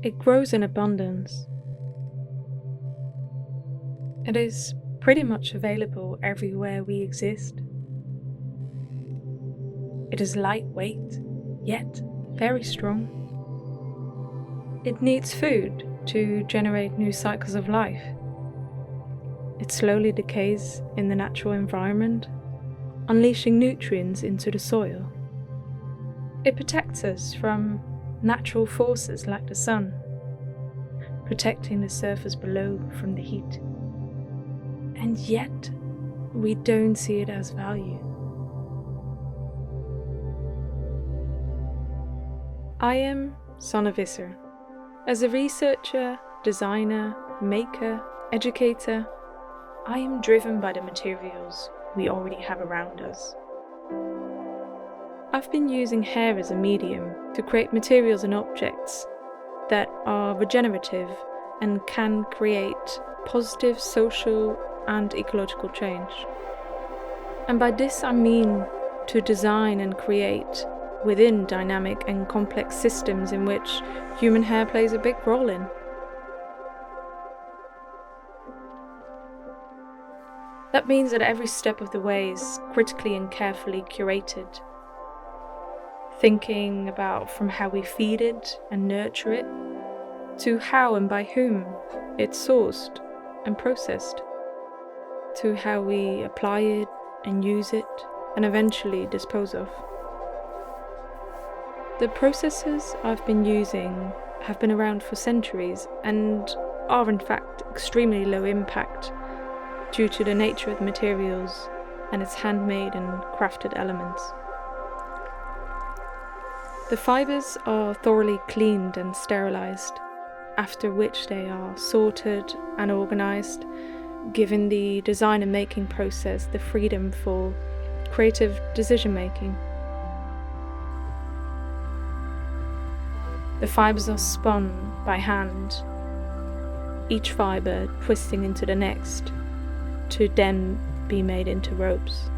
It grows in abundance. It is pretty much available everywhere we exist. It is lightweight, yet very strong. It needs food to generate new cycles of life. It slowly decays in the natural environment, unleashing nutrients into the soil. It protects us from natural forces like the sun, protecting the surface below from the heat. And yet, we don't see it as value. I am Sanne Visser. As a researcher, designer, maker, educator, I am driven by the materials we already have around us. I've been using hair as a medium to create materials and objects that are regenerative and can create positive social and ecological change. And by this I mean to design and create within dynamic and complex systems in which human hair plays a big role in. That means that every step of the way is critically and carefully curated, thinking about from how we feed it and nurture it, to how and by whom it's sourced and processed, to how we apply it and use it and eventually dispose of. The processes I've been using have been around for centuries and are in fact extremely low impact due to the nature of the materials and its handmade and crafted elements. The fibres are thoroughly cleaned and sterilised, after which they are sorted and organised, giving the design and making process the freedom for creative decision making. The fibres are spun by hand, each fibre twisting into the next, to then be made into ropes.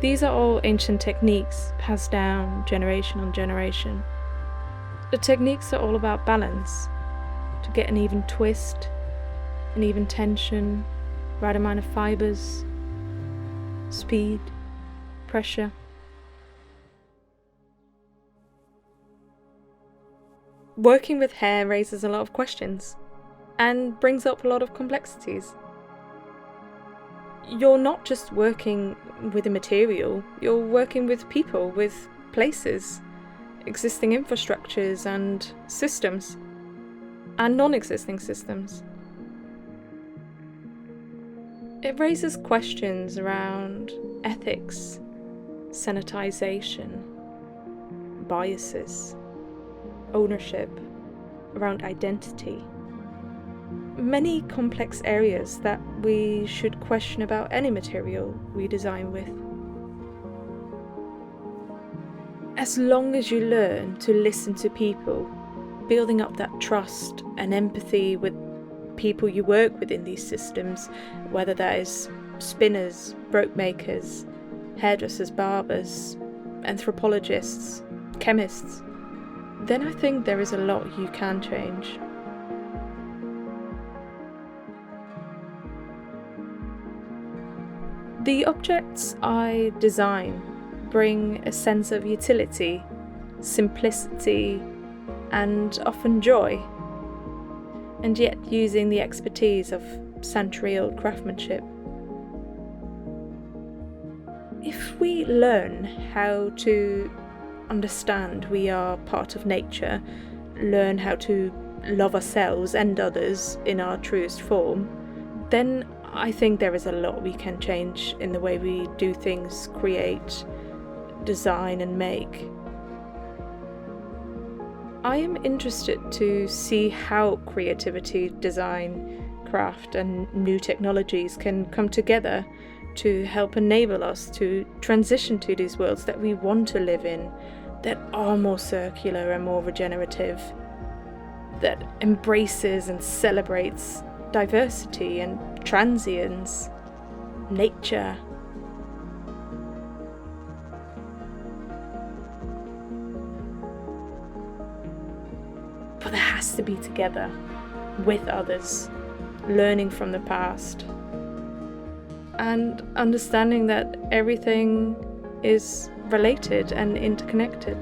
These are all ancient techniques passed down generation on generation. The techniques are all about balance, to get an even twist, an even tension, right amount of fibres, speed, pressure. Working with hair raises a lot of questions and brings up a lot of complexities. You're not just working with a material, you're working with people, with places, existing infrastructures and systems, and non-existing systems. It raises questions around ethics, sanitization, biases, ownership, around identity. Many complex areas that we should question about any material we design with. As long as you learn to listen to people, building up that trust and empathy with people you work with in these systems, whether that is spinners, rope makers, hairdressers, barbers, anthropologists, chemists, then I think there is a lot you can change. The objects I design bring a sense of utility, simplicity, and often joy, and yet using the expertise of century-old craftsmanship. If we learn how to understand we are part of nature, learn how to love ourselves and others in our truest form, then I think there is a lot we can change in the way we do things, create, design and make. I am interested to see how creativity, design, craft and new technologies can come together to help enable us to transition to these worlds that we want to live in, that are more circular and more regenerative, that embraces and celebrates diversity and transience, nature. but there has to be together with others, learning from the past and understanding that everything is related and interconnected.